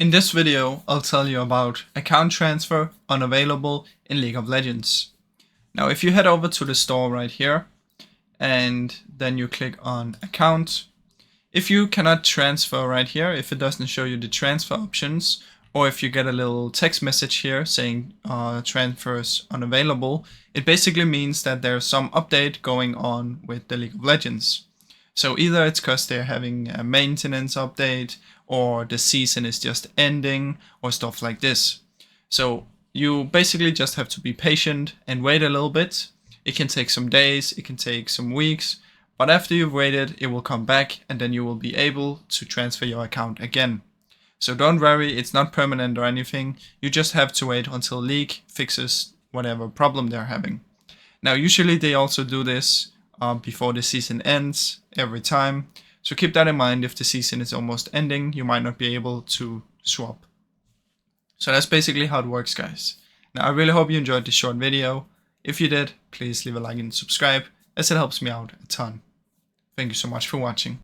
In this video, I'll tell you about account transfer unavailable in League of Legends. Now, if you head over to the store right here, and then you click on account, if you cannot transfer right here, if it doesn't show you the transfer options, or if you get a little text message here saying transfers unavailable, it basically means that there's some update going on with the League of Legends. So either it's because they're having a maintenance update, or the season is just ending, or stuff like this. So you basically just have to be patient and wait a little bit. It can take some days, it can take some weeks, but after you've waited, it will come back and then you will be able to transfer your account again. So don't worry, it's not permanent or anything. You just have to wait until League fixes whatever problem they're having. Now, usually they also do this before the season ends every time. So keep that in mind. If the season is almost ending, you might not be able to swap. So that's basically how it works, guys. Now, I really hope you enjoyed this short video. If you did, please leave a like and subscribe, as it helps me out a ton. Thank you so much for watching.